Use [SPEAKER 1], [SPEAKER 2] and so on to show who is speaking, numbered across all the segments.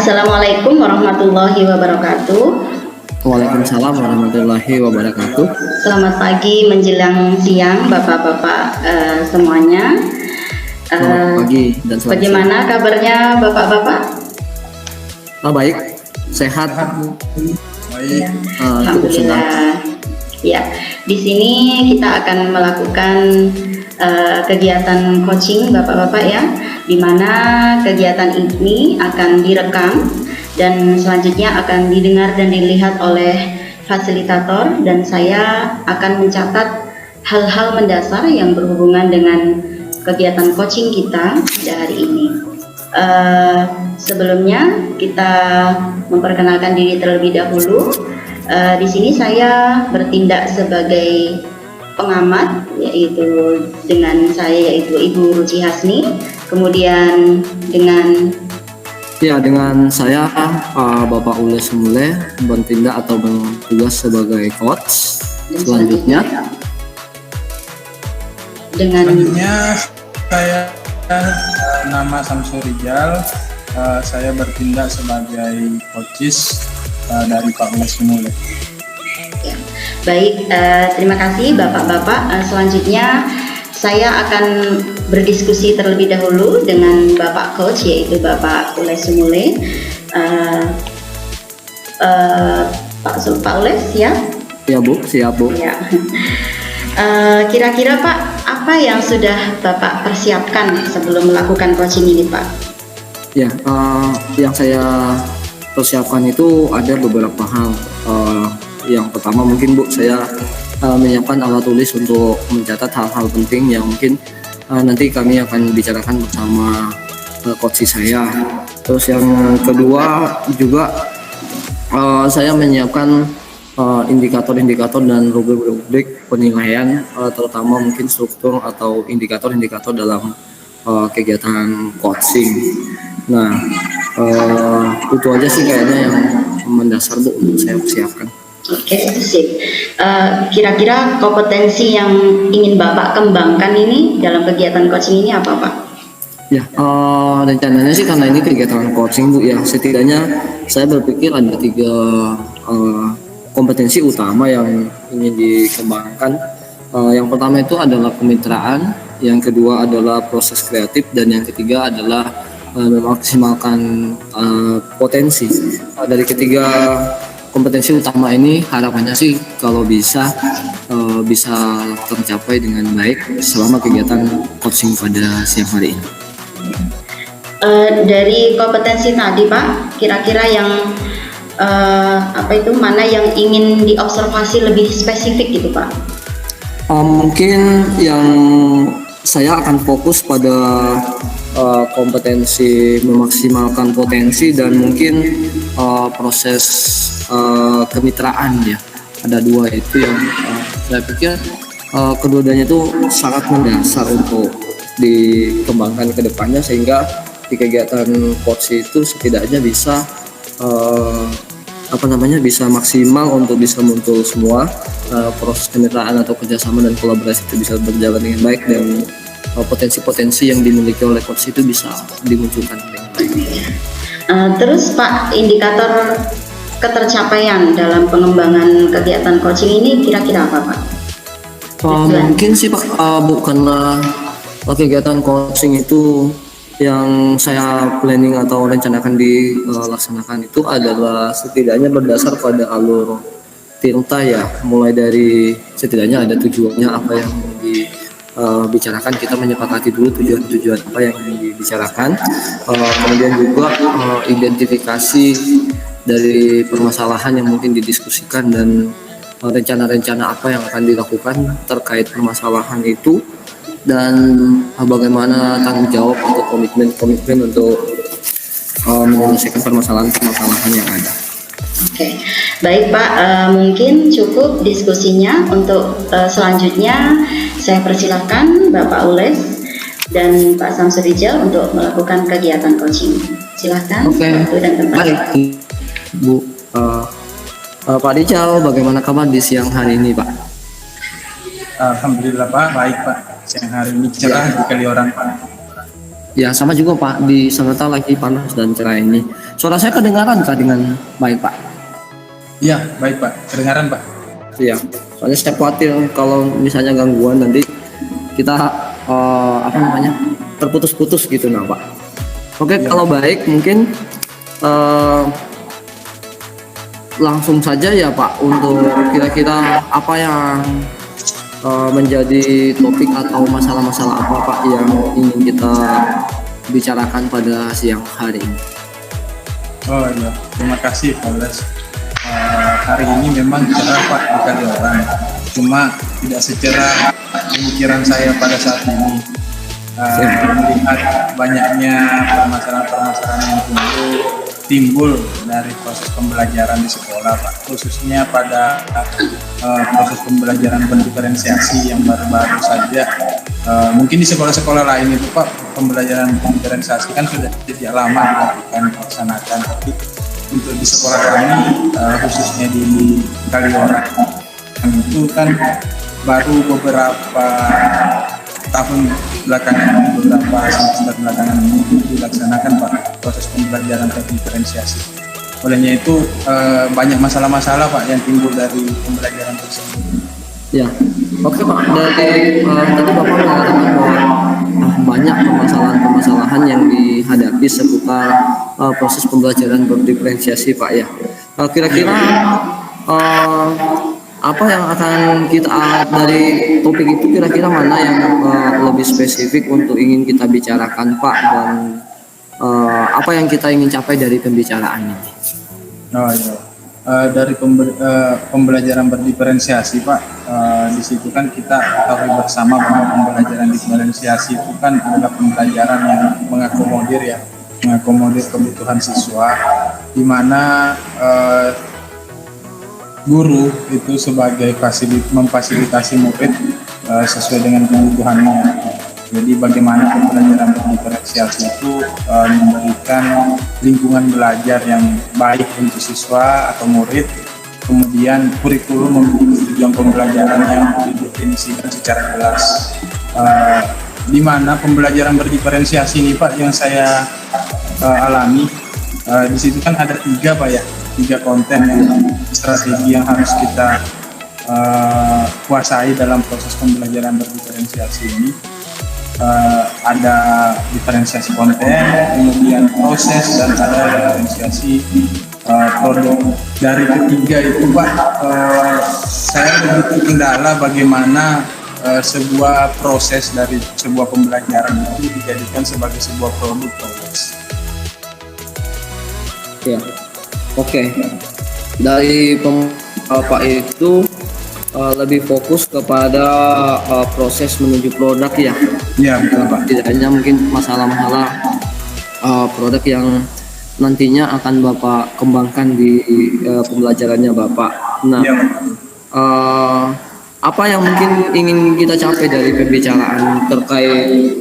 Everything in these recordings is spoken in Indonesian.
[SPEAKER 1] Assalamualaikum warahmatullahi wabarakatuh.
[SPEAKER 2] Waalaikumsalam warahmatullahi wabarakatuh.
[SPEAKER 1] Selamat pagi menjelang siang Bapak-bapak semuanya.
[SPEAKER 2] Selamat pagi dan selamat
[SPEAKER 1] Bagaimana kabarnya Bapak-bapak?
[SPEAKER 2] Baik, sehat.
[SPEAKER 1] Baik.
[SPEAKER 2] Cukup senang.
[SPEAKER 1] Ya, di sini kita akan melakukan kegiatan coaching Bapak-bapak ya, di mana kegiatan ini akan direkam dan selanjutnya akan didengar dan dilihat oleh fasilitator, dan saya akan mencatat hal-hal mendasar yang berhubungan dengan kegiatan coaching kita hari ini. Sebelumnya kita memperkenalkan diri terlebih dahulu. Di sini saya bertindak sebagai pengamat, yaitu dengan Ibu Ruci Hasni, kemudian dengan
[SPEAKER 2] saya Bapak Ule Sumule bertindak atau bertugas sebagai coach. Selanjutnya
[SPEAKER 3] saya nama Samsul Rijal, saya bertindak sebagai coaches dari Pak Ule Sumule.
[SPEAKER 1] Ya. Baik, terima kasih Bapak-bapak. Selanjutnya saya akan berdiskusi terlebih dahulu dengan Bapak Coach, yaitu Bapak Ule Sumule. Pak Ule siap?
[SPEAKER 2] Ya Bu, siap Bu.
[SPEAKER 1] Ya. Kira-kira Pak, apa yang sudah Bapak persiapkan sebelum melakukan coaching ini Pak?
[SPEAKER 2] Ya, yang saya persiapkan itu ada beberapa hal. Yang pertama mungkin Bu, saya menyiapkan alat tulis untuk mencatat hal-hal penting yang mungkin nanti kami akan bicarakan bersama coach saya. Terus yang kedua juga saya menyiapkan indikator-indikator dan rubrik-rubrik penilaian, terutama mungkin struktur atau indikator-indikator dalam kegiatan coaching. Nah, itu aja sih kayaknya yang mendasar Bu untuk saya persiapkan.
[SPEAKER 1] Oke, sip. Kira-kira kompetensi yang ingin Bapak kembangkan ini dalam kegiatan coaching ini apa Pak?
[SPEAKER 2] Ya, rencananya sih karena ini kegiatan coaching Bu ya, setidaknya saya berpikir ada 3 kompetensi utama yang ingin dikembangkan. Yang pertama itu adalah kemitraan, yang kedua adalah proses kreatif, dan yang ketiga adalah memaksimalkan potensi. Dari ketiga kompetensi utama ini harapannya sih kalau bisa tercapai dengan baik selama kegiatan coaching pada siang hari ini.
[SPEAKER 1] Dari kompetensi tadi Pak, kira-kira yang mana yang ingin diobservasi lebih spesifik gitu Pak?
[SPEAKER 2] Mungkin yang saya akan fokus pada kompetensi memaksimalkan potensi dan mungkin proses kemitraan ya. Ada 2 itu yang saya pikir keduanya itu sangat mendasar untuk dikembangkan ke depannya, sehingga di kegiatan coach itu setidaknya bisa bisa maksimal untuk bisa muncul semua proses kemitraan atau kerjasama dan kolaborasi itu bisa berjalan dengan baik, dan potensi-potensi yang dimiliki oleh coach itu bisa dimunculkan dengan baik.
[SPEAKER 1] Terus Pak, indikator ketercapaian dalam pengembangan kegiatan coaching ini kira-kira apa Pak?
[SPEAKER 2] Mungkin sih Pak, karena kegiatan coaching itu yang saya planning atau rencanakan dilaksanakan itu adalah setidaknya berdasar pada alur tinta ya, mulai dari setidaknya ada tujuannya apa yang dibicarakan, kita menyepakati dulu tujuan apa yang dibicarakan, kemudian juga identifikasi dari permasalahan yang mungkin didiskusikan dan rencana-rencana apa yang akan dilakukan terkait permasalahan itu, dan bagaimana tanggung jawab atau komitmen untuk menyelesaikan permasalahan yang ada.
[SPEAKER 1] Oke, baik Pak, mungkin cukup diskusinya. Untuk selanjutnya saya persilahkan Bapak Ules dan Pak Samsul Rijal untuk melakukan kegiatan coaching. Silahkan. Waktu dan tempat.
[SPEAKER 2] Baik Bu, Pak Rijal, bagaimana kabar di siang hari ini Pak?
[SPEAKER 3] Alhamdulillah Pak, baik Pak. Siang hari ini cerah di Kaliorang Pak.
[SPEAKER 2] Ya sama juga Pak, di Sanata lagi panas dan cerah ini. Suara saya kedengaran Kak dengan baik Pak?
[SPEAKER 3] Iya, baik Pak. Kedengaran Pak?
[SPEAKER 2] Iya, soalnya saya khawatir kalau misalnya gangguan nanti kita apa namanya terputus-putus gitu nah Pak. Oke,
[SPEAKER 3] Iya.
[SPEAKER 2] kalau baik mungkin eh, langsung saja ya Pak untuk kira-kira apa yang menjadi topik atau masalah-masalah apa Pak yang ingin kita bicarakan pada siang hari ini.
[SPEAKER 3] Oh iya, terima kasih Pak Les. Hari ini memang cerah Pak di Kaliorang, cuma tidak secerah pemikiran saya pada saat ini. Melihat banyaknya permasalahan-permasalahan yang timbul dari proses pembelajaran di sekolah Pak, khususnya pada proses pembelajaran berdiferensiasi yang baru-baru saja. Mungkin di sekolah-sekolah lain itu Pak, pembelajaran diferensiasi kan sudah sejak lama dilaksanakan, tapi untuk di sekolah kami khususnya di Kaliorang itu kan baru beberapa tahun belakangan, beberapa semester belakangan ini dilaksanakan Pak proses pembelajaran diferensiasi. Olehnya itu banyak masalah-masalah Pak yang timbul dari pembelajaran tersebut.
[SPEAKER 2] Ya, oke Pak. Dari tadi Bapak mengatakan bahwa banyak permasalahan-permasalahan yang dihadapi seputar proses pembelajaran berdiferensiasi Pak ya. Kira-kira apa yang akan kita dari topik itu kira-kira mana yang lebih spesifik untuk ingin kita bicarakan Pak, dan apa yang kita ingin capai dari pembicaraan ini?
[SPEAKER 3] Oh iya. Dari pembelajaran berdiferensiasi Pak, di situ kan kita ketahui bersama bahwa pembelajaran diferensiasi itu kan adalah pembelajaran yang mengakomodir kebutuhan siswa, di mana guru itu sebagai memfasilitasi murid sesuai dengan kebutuhannya. Jadi bagaimana pembelajaran berdiferensiasi itu memberikan lingkungan belajar yang baik untuk siswa atau murid, kemudian kurikulum memiliki tujuan pembelajaran yang didefinisikan secara jelas. Di mana pembelajaran berdiferensiasi ini Pak yang saya alami, di situ kan ada tiga Pak ya, tiga konten yang strategi yang harus kita kuasai dalam proses pembelajaran berdiferensiasi ini. Ada diferensiasi konten, kemudian proses, dan ada diferensiasi produk. Dari ketiga itu Pak, saya begitu kendala bagaimana sebuah proses dari sebuah pembelajaran itu dijadikan sebagai sebuah produk.
[SPEAKER 2] Ya, oke. Dari Bapak itu lebih fokus kepada proses menuju produk ya.
[SPEAKER 3] Iya betul Pak.
[SPEAKER 2] Tidak hanya mungkin masalah-masalah produk yang nantinya akan Bapak kembangkan di pembelajarannya Bapak. Nah,
[SPEAKER 3] Ya,
[SPEAKER 2] apa yang mungkin ingin kita capai dari pembicaraan terkait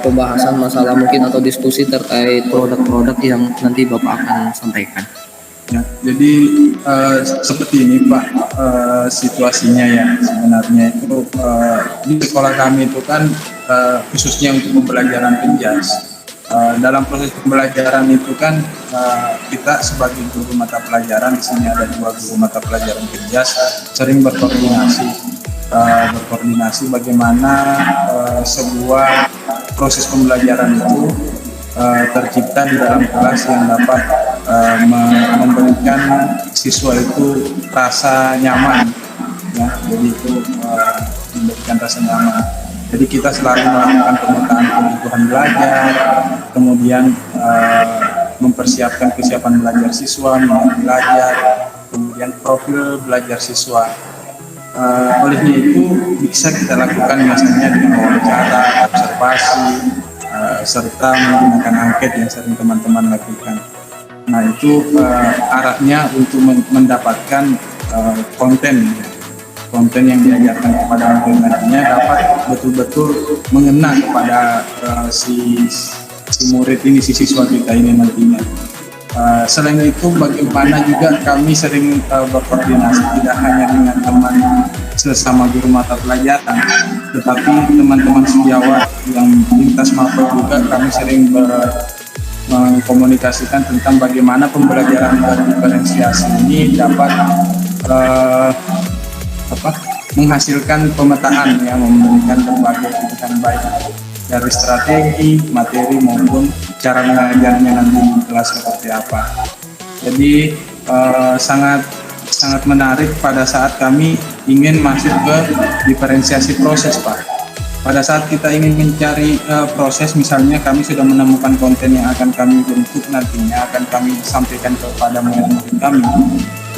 [SPEAKER 2] pembahasan masalah mungkin atau diskusi terkait produk-produk yang nanti Bapak akan sampaikan?
[SPEAKER 3] ya, jadi seperti ini Pak, situasinya ya sebenarnya itu di sekolah kami itu kan khususnya untuk pembelajaran penjas. Dalam proses pembelajaran itu kan kita sebagai guru mata pelajaran, di sini ada 2 guru mata pelajaran penjas, sering berkoordinasi bagaimana sebuah proses pembelajaran itu tercipta di dalam kelas yang dapat memberikan siswa itu rasa nyaman ya, jadi itu memberikan rasa nyaman. Jadi kita selalu melakukan pemetaan kebutuhan belajar, kemudian mempersiapkan kesiapan belajar siswa, minat belajar, kemudian profil belajar siswa. Olehnya itu bisa kita lakukan misalnya dengan wawancara, observasi, serta menggunakan angket yang sering teman-teman lakukan. Nah itu arahnya untuk mendapatkan konten yang diajarkan kepada murid nantinya dapat betul-betul mengena kepada si murid ini, si siswa kita ini nantinya. Selain itu bagaimana juga kami sering berkoordinasi tidak hanya dengan teman sesama guru mata pelajaran, tetapi teman-teman sejawat yang lintas mapel juga kami sering mengkomunikasikan tentang bagaimana pembelajaran berdiferensiasi ini dapat menghasilkan pemetaan yang memberikan berbagai pilihan baik dari strategi, materi maupun cara mengajarnya nanti di kelas seperti apa. Jadi sangat menarik pada saat kami ingin masuk ke diferensiasi proses, Pak. Pada saat kita ingin mencari proses, misalnya kami sudah menemukan konten yang akan kami bentuk nantinya, akan kami sampaikan kepada murid-murid kami.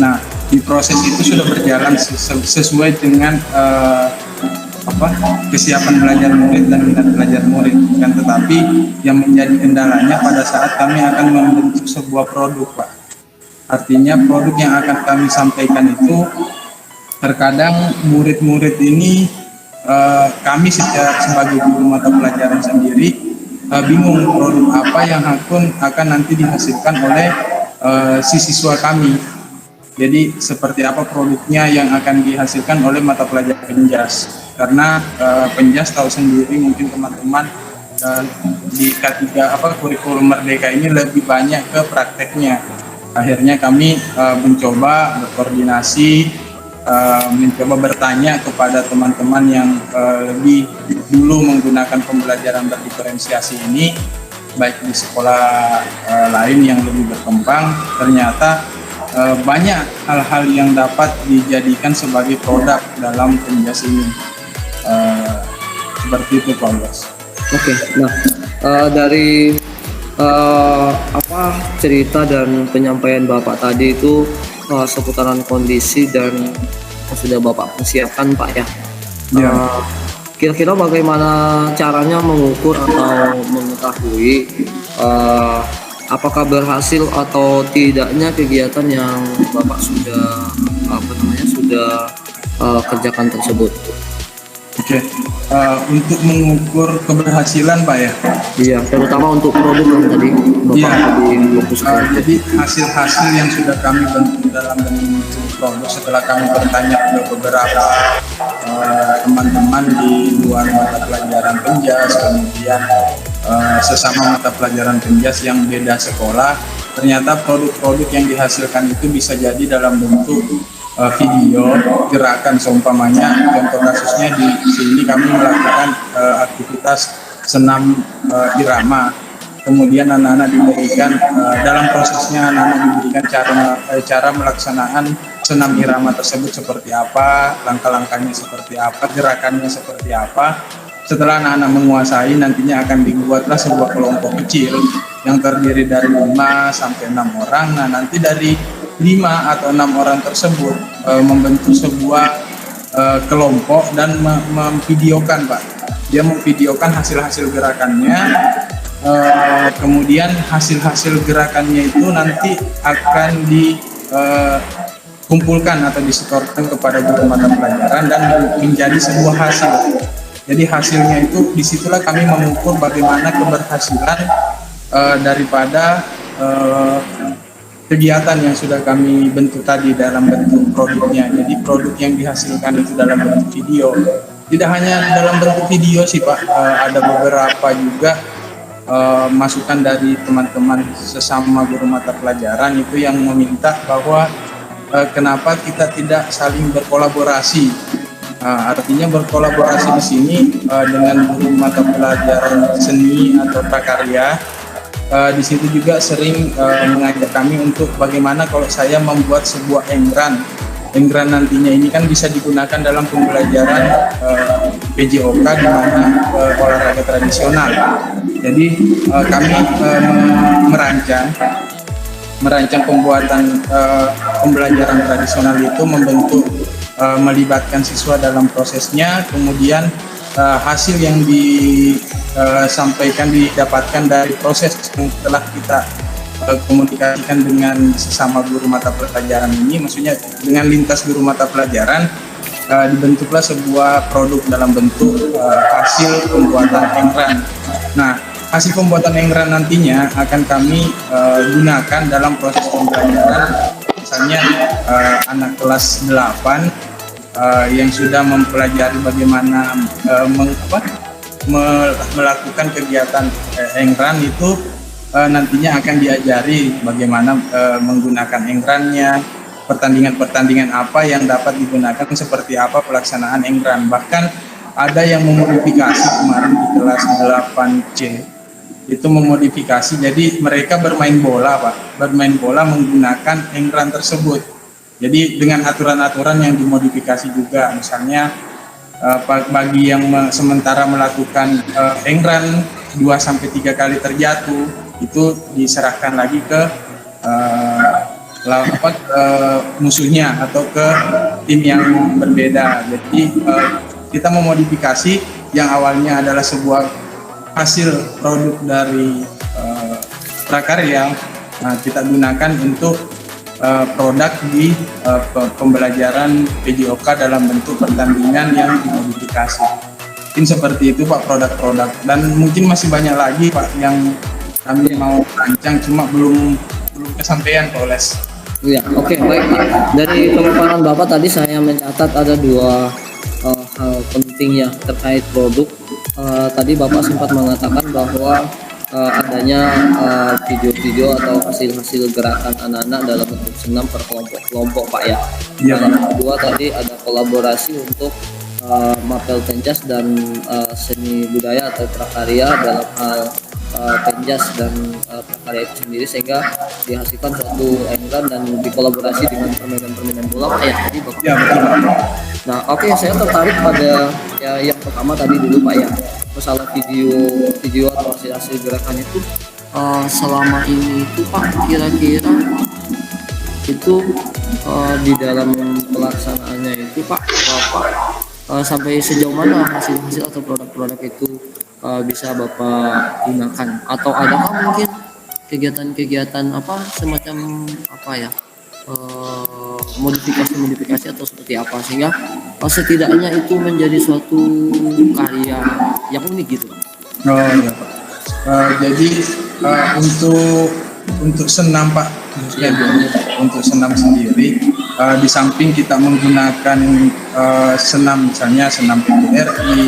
[SPEAKER 3] Nah, di proses itu sudah berjalan sesuai dengan kesiapan belajar murid dan minat belajar murid. Kan tetapi yang menjadi kendalanya pada saat kami akan membentuk sebuah produk, Pak. Artinya produk yang akan kami sampaikan itu terkadang murid-murid ini kami sebagai guru mata pelajaran sendiri bingung produk apa yang akan nanti dihasilkan oleh si siswa kami. Jadi seperti apa produknya yang akan dihasilkan oleh mata pelajaran Penjas. Karena Penjas tahu sendiri mungkin teman-teman di K3 kurikulum Merdeka ini lebih banyak ke prakteknya. Akhirnya kami mencoba berkoordinasi, mencoba bertanya kepada teman-teman yang lebih dulu menggunakan pembelajaran berdiferensiasi ini, baik di sekolah lain yang lebih berkembang. Ternyata banyak hal-hal yang dapat dijadikan sebagai produk dalam Penjas ini. Seperti itu, Pak Bos.
[SPEAKER 2] Oke, nah dari cerita dan penyampaian Bapak tadi itu seputaran kondisi dan sudah Bapak persiapkan, Pak ya.
[SPEAKER 3] Ya.
[SPEAKER 2] Kira-kira bagaimana caranya mengukur atau mengetahui apakah berhasil atau tidaknya kegiatan yang Bapak sudah kerjakan tersebut?
[SPEAKER 3] Oke, untuk mengukur keberhasilan, Pak ya.
[SPEAKER 2] Iya, terutama untuk produk yang tadi Bapak lebih fokuskan.
[SPEAKER 3] Jadi hasil-hasil yang sudah kami bentuk dalam bentuk produk setelah kami bertanya ke beberapa teman-teman di luar mata pelajaran Penjas, kemudian sesama mata pelajaran Penjas yang beda sekolah, ternyata produk-produk yang dihasilkan itu bisa jadi dalam bentuk video gerakan. Seumpamanya contoh kasusnya di sini kami melakukan aktivitas senam irama, kemudian anak-anak diberikan dalam prosesnya anak-anak diberikan cara melaksanaan senam irama tersebut seperti apa, langkah-langkahnya seperti apa, gerakannya seperti apa. Setelah anak-anak menguasai, nantinya akan dibuatlah sebuah kelompok kecil yang terdiri dari 5 sampai 6 orang. Nah, nanti dari 5 atau 6 orang tersebut membentuk sebuah kelompok dan memvideokan, Pak. Dia memvideokan hasil-hasil gerakannya, kemudian hasil-hasil gerakannya itu nanti akan dikumpulkan atau disetorkan kepada guru mata pelajaran dan menjadi sebuah hasil. Jadi hasilnya itu disitulah kami mengukur bagaimana keberhasilan daripada kegiatan yang sudah kami bentuk tadi dalam bentuk produknya. Jadi produk yang dihasilkan itu dalam bentuk video. Tidak hanya dalam bentuk video sih, Pak, ada beberapa juga masukan dari teman-teman sesama guru mata pelajaran itu yang meminta bahwa kenapa kita tidak saling berkolaborasi. Artinya berkolaborasi di sini dengan guru mata pelajaran seni atau prakarya. Di situ juga sering mengajak kami untuk bagaimana kalau saya membuat sebuah engran nantinya ini kan bisa digunakan dalam pembelajaran PJOK di mana olahraga tradisional. Jadi kami merancang pembuatan pembelajaran tradisional itu membentuk melibatkan siswa dalam prosesnya, kemudian hasil yang disampaikan didapatkan dari proses setelah kita komunikasikan dengan sesama guru mata pelajaran ini, maksudnya dengan lintas guru mata pelajaran, dibentuklah sebuah produk dalam bentuk hasil pembuatan engran. Nah, hasil pembuatan engran nantinya akan kami gunakan dalam proses pembelajaran. Misalnya anak kelas 8 yang sudah mempelajari bagaimana melakukan kegiatan engran itu nantinya akan diajari bagaimana menggunakan engrannya, pertandingan-pertandingan apa yang dapat digunakan, seperti apa pelaksanaan engran. Bahkan ada yang memodifikasi kemarin di kelas 8C, itu memodifikasi, jadi mereka bermain bola Pak, bermain bola menggunakan engran tersebut. Jadi dengan aturan-aturan yang dimodifikasi juga, misalnya bagi yang sementara melakukan engran 2-3 kali terjatuh, itu diserahkan lagi ke musuhnya atau ke tim yang berbeda. Jadi kita memodifikasi yang awalnya adalah sebuah hasil produk dari prakarya, kita gunakan untuk produk di pembelajaran PJOK dalam bentuk pertandingan yang dimodifikasi. Mungkin seperti itu Pak, produk-produk, dan mungkin masih banyak lagi Pak yang kami mau rancang, cuma belum kesampaian Pak Oles.
[SPEAKER 2] Ya, oke, baik Pak. Dari pemaparan Bapak tadi saya mencatat ada dua hal penting ya terkait produk. Tadi Bapak sempat mengatakan bahwa adanya video-video atau hasil-hasil gerakan anak-anak dalam bentuk senam per kelompok Pak ya.
[SPEAKER 3] Iya,
[SPEAKER 2] Yang kedua tadi ada kolaborasi untuk mapel penjas dan seni budaya atau prakarya dalam hal penjas dan prakarya itu sendiri, sehingga dihasilkan suatu engran dan dikolaborasi dengan permainan-permainan bola Pak ya. Tadi Bapak.
[SPEAKER 3] Ya, betul Pak.
[SPEAKER 2] Nah, oke, saya tertarik pada yang pertama tadi dulu Pak ya, masalah video atau hasil gerakan itu. Selama ini itu Pak, kira-kira itu di dalam pelaksanaannya itu Pak, Bapak sampai sejauh mana hasil-hasil atau produk-produk itu bisa Bapak gunakan, atau adakah mungkin kegiatan-kegiatan apa semacam apa ya, modifikasi atau seperti apa, sehingga setidaknya itu menjadi suatu karya yang unik gitu Pak.
[SPEAKER 3] Oh iya Pak. Jadi untuk senam Pak, khususnya untuk senam sendiri, di samping kita menggunakan senam, misalnya senam PGRI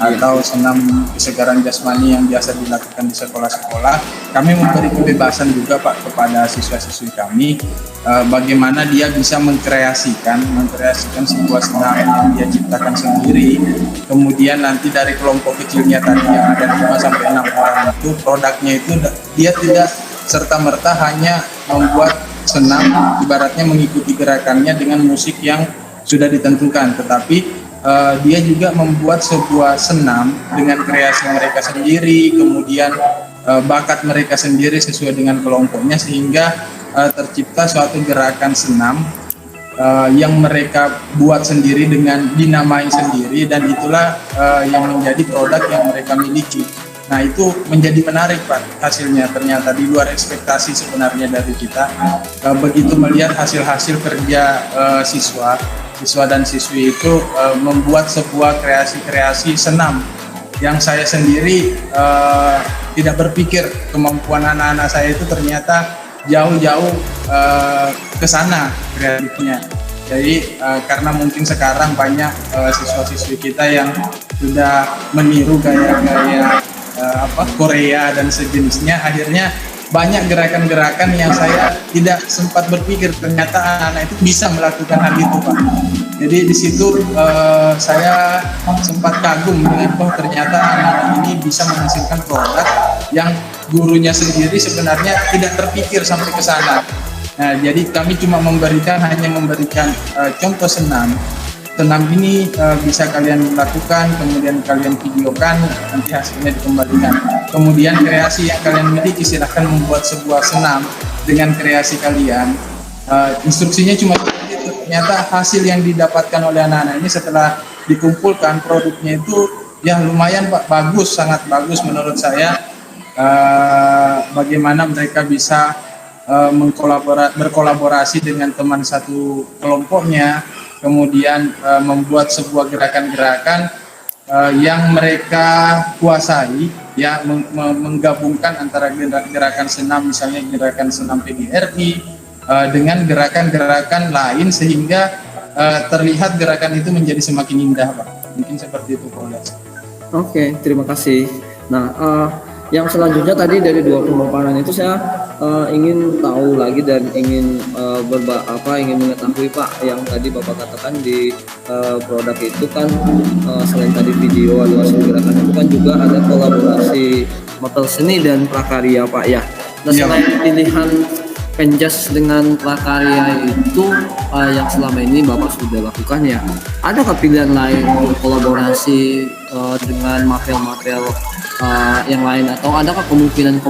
[SPEAKER 3] atau senam kesegaran jasmani yang biasa dilakukan di sekolah-sekolah, kami memberi kebebasan juga Pak kepada siswa-siswi kami, bagaimana dia bisa mengkreasikan sebuah senam yang dia ciptakan sendiri. Kemudian nanti dari kelompok kecilnya tadi yang ada 5-6 orang itu, produknya itu dia tidak serta-merta hanya membuat senam ibaratnya mengikuti gerakannya dengan musik yang sudah ditentukan, tetapi dia juga membuat sebuah senam dengan kreasi mereka sendiri, kemudian bakat mereka sendiri sesuai dengan kelompoknya, sehingga tercipta suatu gerakan senam yang mereka buat sendiri dengan dinamai sendiri, dan itulah yang menjadi produk yang mereka miliki. Nah, itu menjadi menarik Pak hasilnya, ternyata di luar ekspektasi sebenarnya dari kita. Begitu melihat hasil-hasil kerja siswa dan siswi itu membuat sebuah kreasi-kreasi senam yang saya sendiri tidak berpikir kemampuan anak-anak saya itu ternyata jauh-jauh ke sana kreatifnya. Jadi karena mungkin sekarang banyak siswa-siswi kita yang sudah meniru gaya-gaya Korea dan sejenisnya, akhirnya banyak gerakan-gerakan yang saya tidak sempat berpikir ternyata anak-anak itu bisa melakukan hal itu Pak. Jadi di situ saya sempat kagum dengan ternyata anak-anak ini bisa menghasilkan produk yang gurunya sendiri sebenarnya tidak terpikir sampai ke sana. Nah, jadi kami cuma hanya memberikan contoh senam. Senam ini bisa kalian lakukan, kemudian kalian videokan, nanti hasilnya dikembalikan. Kemudian kreasi yang kalian miliki, silahkan membuat sebuah senam dengan kreasi kalian. Instruksinya cuma seperti itu. Ternyata hasil yang didapatkan oleh anak-anak ini setelah dikumpulkan, produknya itu ya lumayan Pak, bagus, sangat bagus menurut saya. Bagaimana mereka bisa berkolaborasi dengan teman satu kelompoknya, kemudian membuat sebuah gerakan-gerakan yang mereka kuasai, ya, menggabungkan antara gerakan senam, misalnya gerakan senam PGRI dengan gerakan-gerakan lain, sehingga terlihat gerakan itu menjadi semakin indah Pak. Mungkin seperti itu Pak Ules.
[SPEAKER 2] Oke, terima kasih. Nah, yang selanjutnya tadi dari dua pemaparan itu saya ingin tahu lagi dan ingin ingin mengetahui Pak, yang tadi Bapak katakan di produk itu kan selain tadi video atau hasil gerakan itu kan juga ada kolaborasi model seni dan prakarya Pak ya. Nah,
[SPEAKER 3] Iya.
[SPEAKER 2] selain pilihan penjas dengan prakarya itu yang selama ini Bapak sudah lakukan ya, adakah pilihan lain untuk kolaborasi dengan material-material yang lain, atau adakah kemungkinan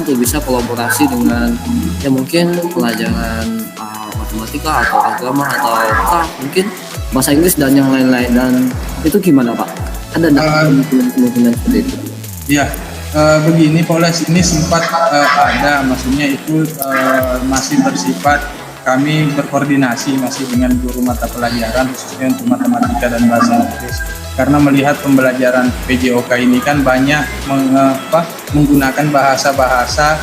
[SPEAKER 2] tuh bisa kolaborasi dengan ya mungkin pelajaran matematika atau agama atau mungkin bahasa Inggris dan yang lain-lain, dan itu gimana Pak? Ada nggak kemungkinan seperti itu?
[SPEAKER 3] Ya, begini Poles, ini sempat ada, maksudnya itu masih bersifat kami berkoordinasi masih dengan guru mata pelajaran khususnya untuk matematika dan bahasa Inggris, karena melihat pembelajaran PJOK ini kan banyak menggunakan bahasa-bahasa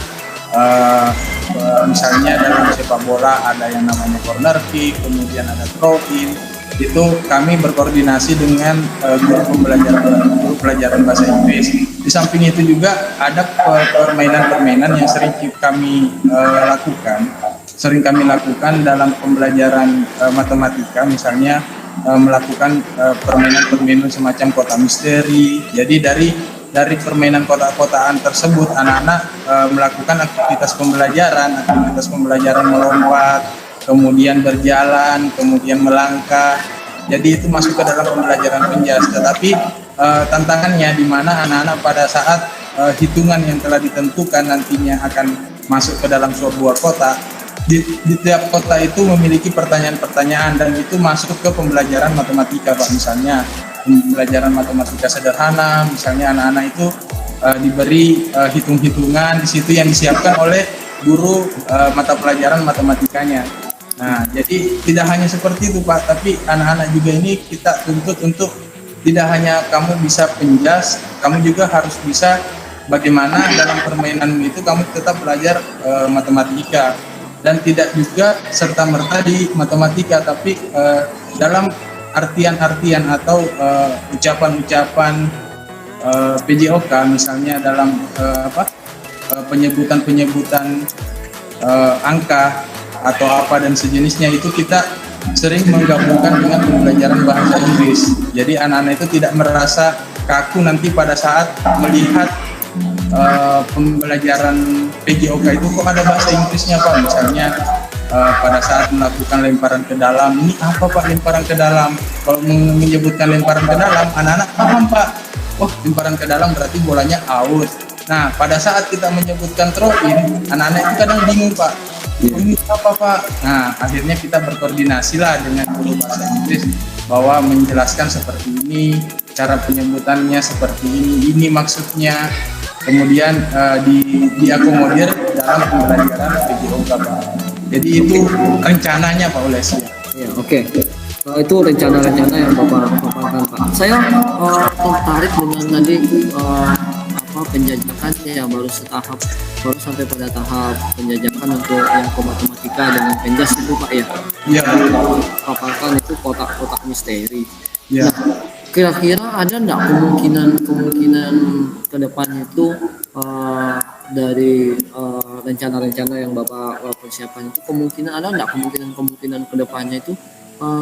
[SPEAKER 3] misalnya dalam sepak bola ada yang namanya corner kick, kemudian ada throw in. Itu kami berkoordinasi dengan guru pelajaran bahasa Inggris. Di samping itu juga ada permainan-permainan yang sering kami lakukan dalam pembelajaran matematika, misalnya melakukan permainan-permainan semacam kota misteri. Jadi dari permainan kota-kotaan tersebut anak-anak melakukan aktivitas pembelajaran melompat, kemudian berjalan, kemudian melangkah. Jadi itu masuk ke dalam pembelajaran penjas. Tetapi tantangannya di mana anak-anak pada saat hitungan yang telah ditentukan nantinya akan masuk ke dalam sebuah kota, di tiap kota itu memiliki pertanyaan-pertanyaan, dan itu masuk ke pembelajaran matematika Pak. Misalnya pembelajaran matematika sederhana, misalnya anak-anak itu diberi hitung-hitungan di situ yang disiapkan oleh guru mata pelajaran matematikanya. Nah, jadi tidak hanya seperti itu Pak, tapi anak-anak juga ini kita tuntut untuk tidak hanya kamu bisa penjas, kamu juga harus bisa bagaimana dalam permainan itu kamu tetap belajar matematika, dan tidak juga serta-merta di matematika, tapi dalam artian-artian atau ucapan-ucapan PJOK, misalnya dalam penyebutan-penyebutan angka atau apa dan sejenisnya, itu kita sering menggabungkan dengan pembelajaran bahasa Inggris. Jadi anak-anak itu tidak merasa kaku nanti pada saat melihat pembelajaran PJOK itu kok ada bahasa Inggrisnya Pak. Misalnya pada saat melakukan lemparan ke dalam, ini apa Pak lemparan ke dalam? Kalau menyebutkan lemparan ke dalam, anak-anak paham Pak. Oh, lemparan ke dalam berarti bolanya out. Nah, pada saat kita menyebutkan throw in, anak-anak itu kadang bingung Pak. Ini apa Pak? Nah, akhirnya kita berkoordinasi lah dengan guru bahasa Inggris bahwa menjelaskan seperti ini, cara penyebutannya seperti ini maksudnya. Kemudian diakomodir dalam pembelajaran PJOK Pak. Jadi itu rencananya Pak Ules.
[SPEAKER 2] Ya, oke. Itu rencana-rencana yang Bapak paparkan Pak. Saya tertarik dengan tadi penjajakan yang baru sampai pada tahap penjajakan untuk yang ke matematika dengan penjas itu Pak ya.
[SPEAKER 3] Iya.
[SPEAKER 2] Paparkan itu kotak-kotak misteri.
[SPEAKER 3] Iya.
[SPEAKER 2] Nah, kira-kira ada nggak kemungkinan ke depan itu dari rencana-rencana yang Bapak persiapkan itu, ada nggak kemungkinan ke depannya itu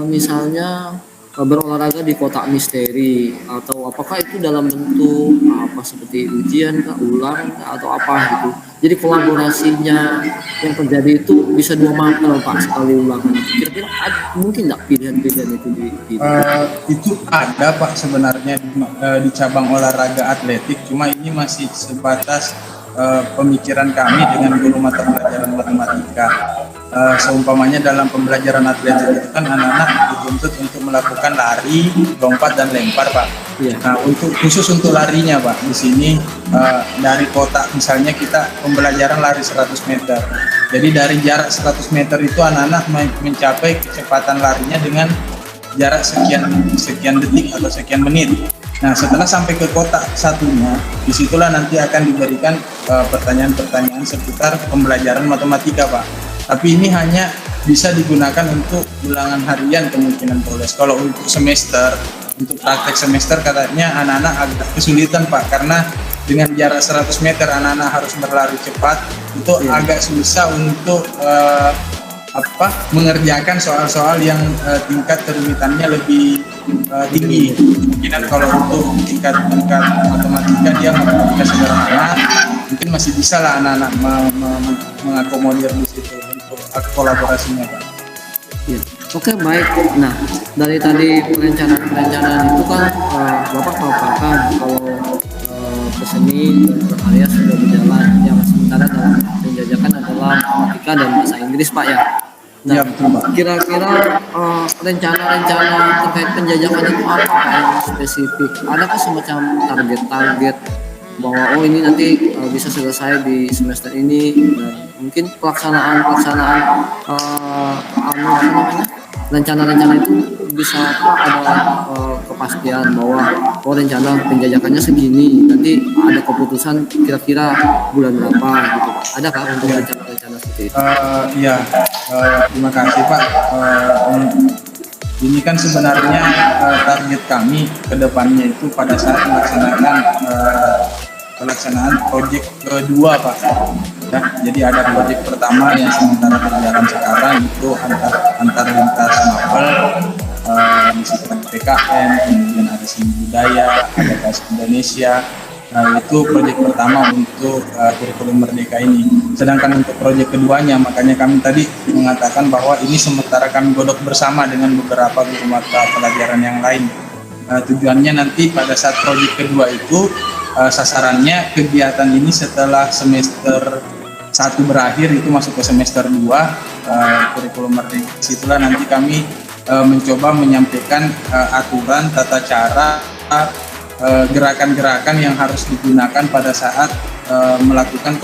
[SPEAKER 2] misalnya berolahraga di kotak misteri, atau apakah itu dalam bentuk apa seperti ujian ulang atau apa gitu. Jadi kolaborasinya yang terjadi itu bisa 2 mapel Pak sekali ulangan. Kira-kira mungkin nggak pilihan-pilihan itu
[SPEAKER 3] itu ada Pak sebenarnya di cabang olahraga atletik, cuma ini masih sebatas pemikiran kami dengan guru mata pelajaran matematika. Seumpamanya dalam pembelajaran atletik itu kan anak-anak dituntut untuk melakukan lari, lompat dan lempar Pak.
[SPEAKER 2] Iya.
[SPEAKER 3] Nah, khusus untuk larinya Pak, di sini dari kotak misalnya kita pembelajaran lari 100 meter. Jadi dari jarak 100 meter itu anak-anak mencapai kecepatan larinya dengan jarak sekian detik atau sekian menit. Nah, setelah sampai ke kotak satunya, disitulah nanti akan diberikan pertanyaan-pertanyaan seputar pembelajaran matematika Pak. Tapi ini hanya bisa digunakan untuk ulangan harian kemungkinan Pak Ules. Kalau untuk semester, untuk praktek semester katanya anak-anak agak kesulitan Pak, karena dengan jarak 100 meter anak-anak harus berlari cepat, itu agak susah untuk mengerjakan soal-soal yang tingkat kerumitannya lebih tinggi. Mungkin kalau untuk tingkat matematika dia matematika sederhana, mungkin masih bisa lah anak-anak mengakomodir di situ untuk kolaborasinya Pak.
[SPEAKER 2] Ya. Oke, baik. Nah, dari tadi perencanaan itu kan Bapak mengatakan kalau keseni berkarya sudah berjalan, yang sementara dalam penjajakan adalah matematika dan bahasa Inggris Pak ya. Nah,
[SPEAKER 3] Ya, betul, Pak.
[SPEAKER 2] kira-kira rencana-rencana terkait penjajakan itu apa Pak yang spesifik? Adakah semacam target-target bahwa ini nanti bisa selesai di semester ini, dan mungkin pelaksanaan rencana-rencana itu bisa ada kepastian bahwa rencana penjajakannya segini, nanti ada keputusan kira-kira bulan berapa gitu Pak. Adakah untuk rencana-rencana seperti itu?
[SPEAKER 3] Terima kasih Pak. Ini kan sebenarnya target kami ke depannya itu pada saat pelaksanaan proyek kedua Pak. Ya, jadi ada proyek pertama yang sementara berjalan sekarang itu antar lintas mapel, misi PKN, kemudian ada seni budaya, ada bahasa Indonesia. Itu proyek pertama untuk kurikulum Merdeka ini. Sedangkan untuk proyek keduanya, makanya kami tadi mengatakan bahwa ini sementara kami godok bersama dengan beberapa guru mata pelajaran yang lain. Tujuannya nanti pada saat proyek kedua itu sasarannya kegiatan ini setelah semester 1 berakhir itu masuk ke semester 2 kurikulum Merdeka. Situlah nanti kami mencoba menyampaikan aturan tata cara gerakan-gerakan yang harus digunakan pada saat melakukan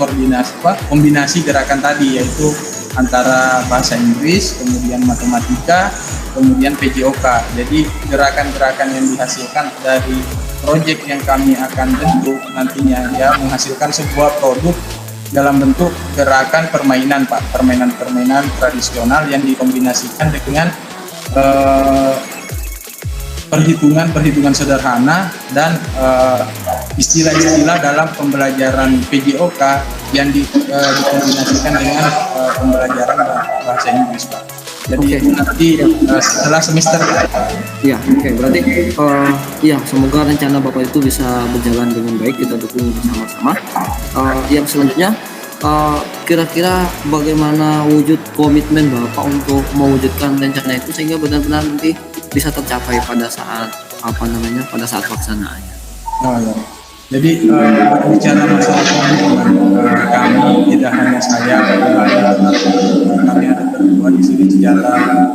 [SPEAKER 3] kombinasi gerakan tadi, yaitu antara bahasa Inggris, kemudian matematika, kemudian PJOK. Jadi gerakan-gerakan yang dihasilkan dari proyek yang kami akan bentuk nantinya ya menghasilkan sebuah produk dalam bentuk gerakan permainan Pak, permainan tradisional yang dikombinasikan dengan perhitungan sederhana dan istilah-istilah dalam pembelajaran PJOK yang dikombinasikan dengan pembelajaran bahasa Inggris Pak. Jadi nanti setelah semester.
[SPEAKER 2] Ya, berarti ya semoga rencana Bapak itu bisa berjalan dengan baik, kita dukung bersama-sama. Yang selanjutnya kira-kira bagaimana wujud komitmen Bapak untuk mewujudkan rencana itu sehingga benar-benar nanti bisa tercapai pada saat pada saat pelaksanaannya.
[SPEAKER 3] Jadi bicara masalah komitmen, kami tidak hanya saya, kami ada berdua di sini sejalan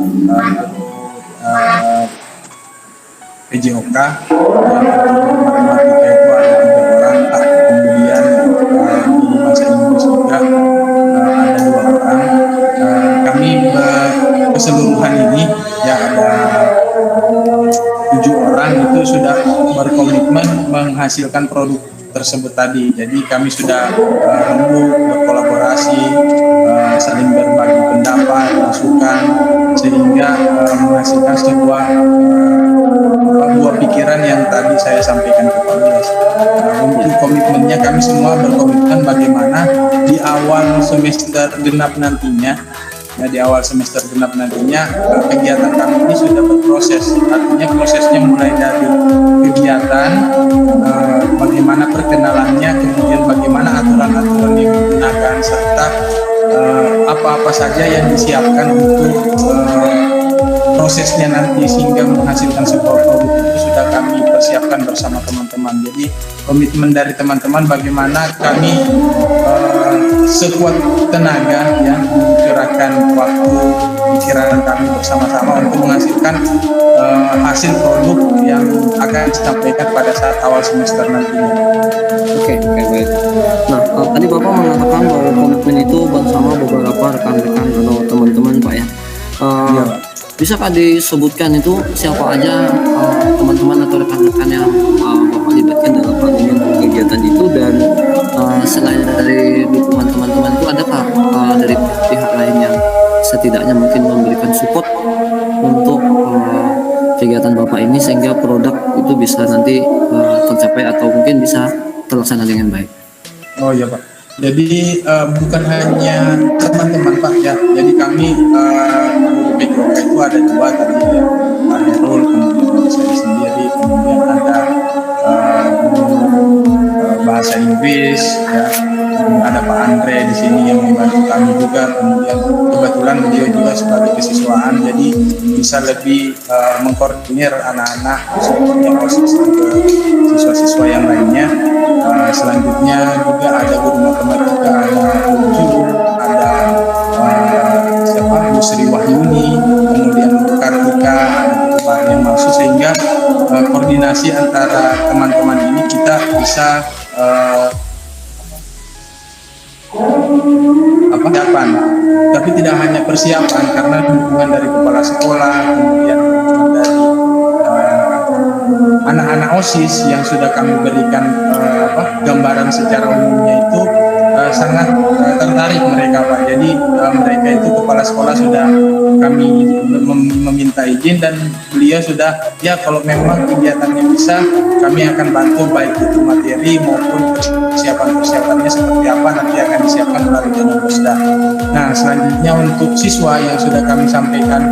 [SPEAKER 3] PJOK, matematika itu ada 3 orang, kemudian di bahasa Inggris juga ada 2 orang. Kami keseluruhan ini ya ada 7 orang itu sudah berkomitmen menghasilkan produk tersebut tadi. Jadi kami sudah berkolaborasi, saling berbagi pendapat, masukan, sehingga menghasilkan sebuah buah pikiran yang tadi saya sampaikan ke Pak Ules. Untuk komitmennya kami semua berkomitmen bagaimana di awal semester genap nantinya, kegiatan kami ini sudah berproses. Artinya prosesnya mulai dari kegiatan, bagaimana perkenalannya, kemudian bagaimana aturan-aturan yang digunakan, serta apa-apa saja yang disiapkan untuk prosesnya nanti sehingga menghasilkan sebuah produk itu sudah kami persiapkan bersama teman-teman. Jadi komitmen dari teman-teman bagaimana kami sekuat tenaga yang menggerakkan waktu pikiran kami bersama-sama untuk menghasilkan hasil produk yang akan disampaikan pada saat awal semester nantinya.
[SPEAKER 2] Oke, baik. Nah, tadi Bapak mengatakan bahwa komitmen itu bersama beberapa rekan-rekan atau teman-teman Pak ya. Bisakah disebutkan itu siapa aja teman-teman atau rekan-rekan yang Bapak libatkan dalam hal ini untuk kegiatan itu, dan selain dari dukungan teman-teman itu adakah dari pihak lain yang setidaknya mungkin bisa nanti tercapai atau mungkin bisa terlaksana dengan baik.
[SPEAKER 3] Oh iya Pak. Jadi bukan hanya teman-teman Pak ya. Jadi kami guru PJOK itu ada dua tadi ya. Pak Herul, kemudian saya sendiri, kemudian ada guru bahasa Inggris ya. Ada Pak Andre di sini yang membantu kami juga. Kemudian kebetulan beliau juga sebagai kesiswaan, jadi bisa lebih mengkoordinir anak-anak khususnya OSIS dan ke siswa-siswa yang lainnya. Selanjutnya juga ada guru matematika, ada Uju, ada siapa Bu Sri Wahyuni, kemudian Bu Kartika, ada Pak yang masuk, sehingga koordinasi antara teman-teman ini kita bisa persiapan, tapi tidak hanya persiapan, karena dukungan dari kepala sekolah, kemudian dukungan dari anak-anak OSIS yang sudah kami berikan gambaran secara umumnya itu sangat tertarik mereka Pak. Jadi mereka itu kepala sekolah sudah kami meminta izin dan beliau sudah ya kalau memang kegiatannya bisa kami akan bantu baik itu materi maupun persiapan-persiapannya seperti apa nanti akan disiapkan melalui Dana Posda. Nah selanjutnya untuk siswa yang sudah kami sampaikan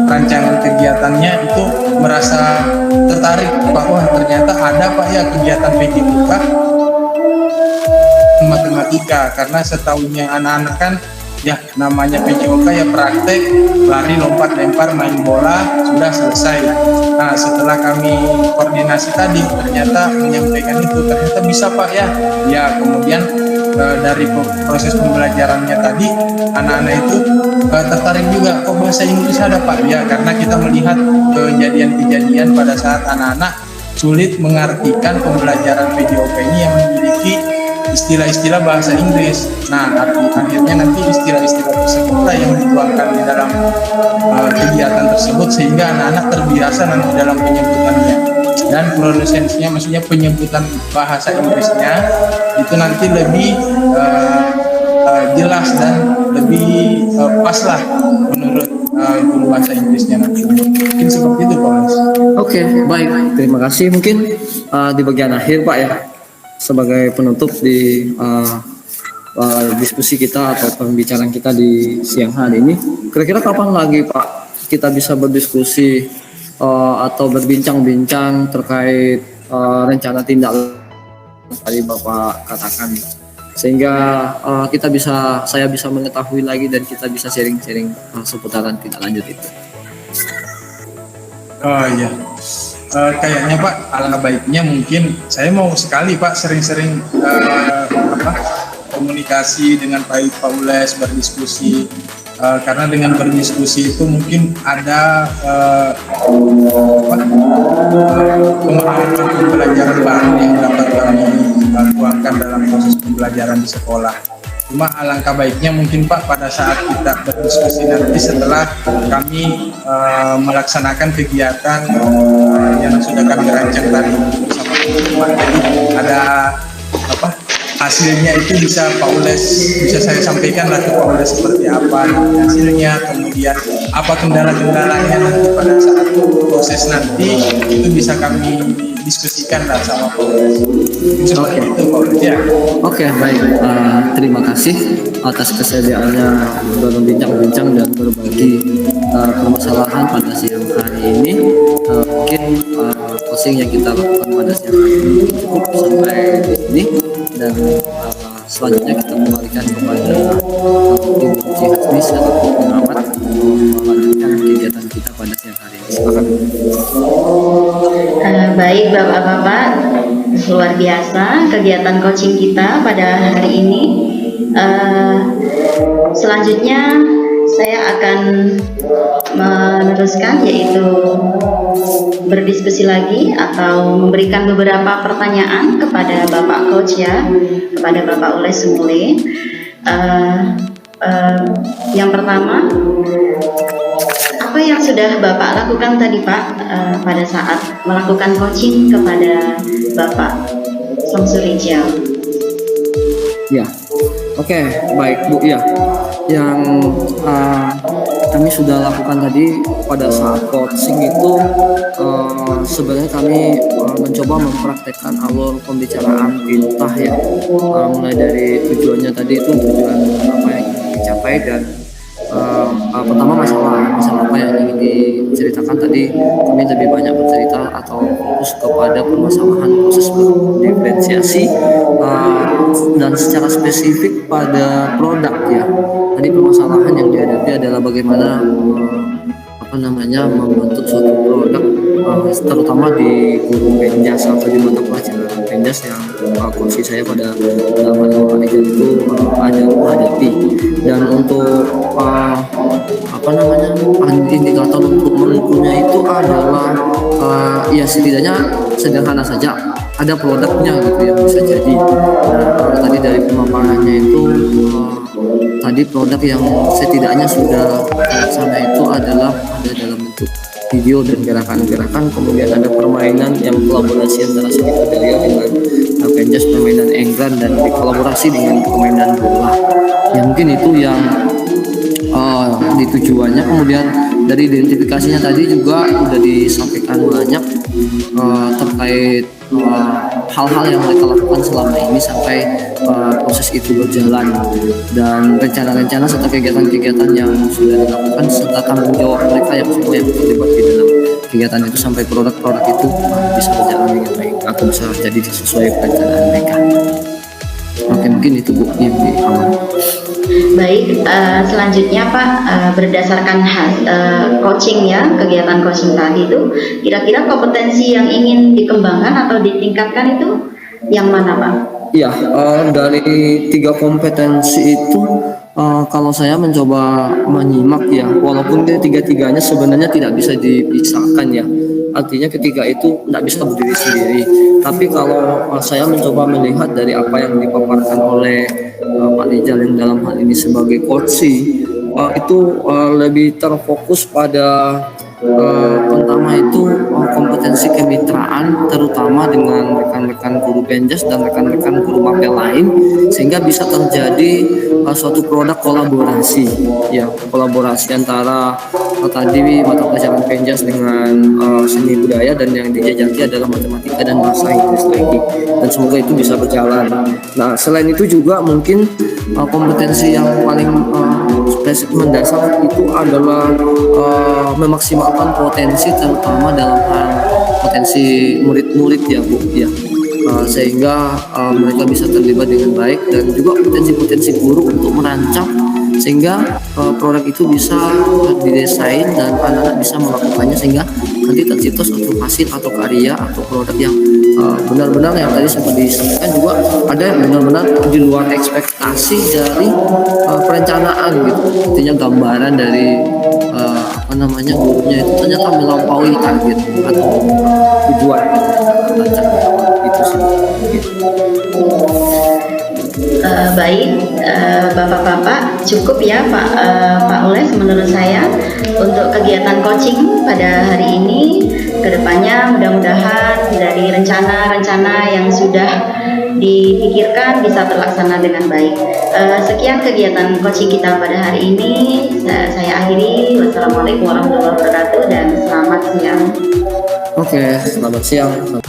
[SPEAKER 3] rancangan kegiatannya itu merasa tertarik bahwa ternyata ada Pak ya kegiatan PJOK matematika, karena setahunya anak-anak kan ya namanya PJOK ya praktek, lari, lompat, lempar, main bola, sudah selesai. Nah setelah kami koordinasi tadi ternyata menyampaikan itu ternyata bisa Pak ya. Ya kemudian dari proses pembelajarannya tadi anak-anak itu tertarik juga kok bahasa Inggris ada Pak ya, karena kita melihat kejadian-kejadian pada saat anak-anak sulit mengartikan pembelajaran PJOK ini yang memiliki istilah-istilah bahasa Inggris. Nah, akhirnya nanti istilah-istilah tersebutlah yang dituangkan di dalam kegiatan tersebut sehingga anak-anak terbiasa nanti dalam penyebutannya. Dan pronunciation-nya, maksudnya penyebutan bahasa Inggrisnya itu nanti lebih jelas dan lebih pas lah menurut guru bahasa Inggrisnya nanti. Mungkin seperti itu Pak.
[SPEAKER 2] Oke, baik. Terima kasih. Mungkin di bagian akhir Pak ya, sebagai penutup di diskusi kita atau pembicaraan kita di siang hari ini, kira-kira kapan lagi Pak kita bisa berdiskusi atau berbincang-bincang terkait rencana tindak tadi Bapak katakan, sehingga saya bisa mengetahui lagi dan kita bisa sharing-sharing seputaran tindak lanjut itu.
[SPEAKER 3] Oh iya. Kayaknya Pak, alangkah baiknya mungkin saya mau sekali Pak sering-sering komunikasi dengan Pak Ules, berdiskusi, karena dengan berdiskusi itu mungkin ada pemahaman pembelajaran baru yang dapat kami tuangkan dalam proses pembelajaran di sekolah. Cuma alangkah baiknya mungkin Pak pada saat kita berdiskusi nanti setelah kami melaksanakan kegiatan yang sudah kami rancang tadi bersama teman-teman. Jadi ada hasilnya itu bisa Pak Ules, bisa saya sampaikan lah ke Pak Ules seperti apa hasilnya, kemudian apa kendala-kendalanya nanti pada saat proses nanti itu bisa kami diskusikan lah sama Pak Ules. Seperti itu Pak Ules ya.
[SPEAKER 2] Oke, baik. Terima kasih atas kesediaannya berbincang-bincang dan berbagi permasalahan pada siang hari ini. Mungkin closing yang kita lakukan pada siang hari ini cukup sampai di sini, dan selanjutnya kita kembalikan kepada tim Hasbi selaku pengamat melanjutkan kegiatan kita pada siang hari ini. Silakan.
[SPEAKER 1] Baik Bapak-Bapak, luar biasa kegiatan coaching kita pada hari ini. Selanjutnya saya akan meneruskan, yaitu berdiskusi lagi atau memberikan beberapa pertanyaan kepada Bapak Coach ya, kepada Bapak Ules Sumule. Yang pertama, apa yang sudah Bapak lakukan tadi Pak pada saat melakukan coaching kepada Bapak Samsurijal?
[SPEAKER 2] Ya, oke, baik Bu. Ya, yang kami sudah lakukan tadi pada saat coaching itu sebenarnya kami mencoba mempraktekkan alur pembicaraan tintah ya. Mulai dari tujuannya tadi itu tujuan apa yang ingin dicapai dan pertama masalah apa yang ingin diceritakan tadi kami lebih banyak bercerita atau fokus kepada permasalahan proses diferensiasi dan secara spesifik pada produk ya. Tadi permasalahan yang dihadapi adalah bagaimana membentuk suatu produk terutama di guru penjas atau di mata pelajaran penjas yang kursi saya pada dalam manajer itu ada menghadapi. Dan untuk indikator untuk menentunya itu adalah ya setidaknya sederhana saja ada produknya gitu yang bisa jadi. Tadi dari pemaparannya itu tadi produk yang setidaknya sudah terlaksana itu adalah ada dalam bentuk video dan gerakan-gerakan, kemudian ada permainan yang kolaborasi antara seni budaya dengan penjas, permainan engran dan dikolaborasi dengan permainan bola. Ya mungkin itu yang di tujuannya. Kemudian dari identifikasinya tadi juga sudah disampaikan banyak terkait hal-hal yang mereka lakukan selama ini sampai proses itu berjalan, dan rencana-rencana serta kegiatan-kegiatan yang sudah dilakukan serta tanggung jawab mereka yang semua yang terlibat di dalam kegiatan itu sampai produk-produk itu bisa berjalan dengan baik atau bisa jadi sesuai perencanaan mereka. Oke, mungkin itu Bu yang di awal.
[SPEAKER 1] Baik, selanjutnya Pak, berdasarkan coaching ya, kegiatan coaching tadi itu, kira-kira kompetensi yang ingin dikembangkan atau ditingkatkan itu yang mana Pak?
[SPEAKER 2] Iya, dari 3 kompetensi itu kalau saya mencoba menyimak ya, walaupun tiga-tiganya sebenarnya tidak bisa dipisahkan ya. Artinya ketiga itu tidak bisa berdiri sendiri. Tapi kalau saya mencoba melihat dari apa yang dipaparkan oleh Pak Rijal yang dalam hal ini sebagai coaching, itu lebih terfokus pada pertama itu kompetensi kemitraan terutama dengan rekan-rekan guru penjas dan rekan-rekan guru mapel lain, sehingga bisa terjadi suatu produk kolaborasi ya, kolaborasi antara tadi mata pelajaran penjas dengan seni budaya, dan yang dijajaki adalah matematika dan bahasa Inggris lagi, dan semoga itu bisa berjalan. Nah, selain itu juga mungkin kompetensi yang paling spesifik mendasar itu adalah memaksimalkan potensi terutama dalam hal potensi murid-murid ya Bu ya, sehingga mereka bisa terlibat dengan baik, dan juga potensi-potensi guru untuk merancang sehingga produk itu bisa didesain dan anak-anak bisa melakukannya sehingga nanti tercipta suatu hasil atau karya atau produk yang benar-benar yang tadi sempat disampaikan juga ada yang benar-benar di luar ekspektasi dari perencanaan gitu. Artinya gambaran dari gurunya itu ternyata melampaui target atau tujuan itu sih.
[SPEAKER 1] Baik, Bapak-bapak, cukup ya Pak Ules menurut saya untuk kegiatan coaching pada hari ini. Kedepannya mudah-mudahan dari rencana-rencana yang sudah dipikirkan bisa terlaksana dengan baik. Sekian kegiatan coaching kita pada hari ini. Saya akhiri. Wassalamualaikum warahmatullahi wabarakatuh dan selamat siang.
[SPEAKER 2] Oke, selamat siang.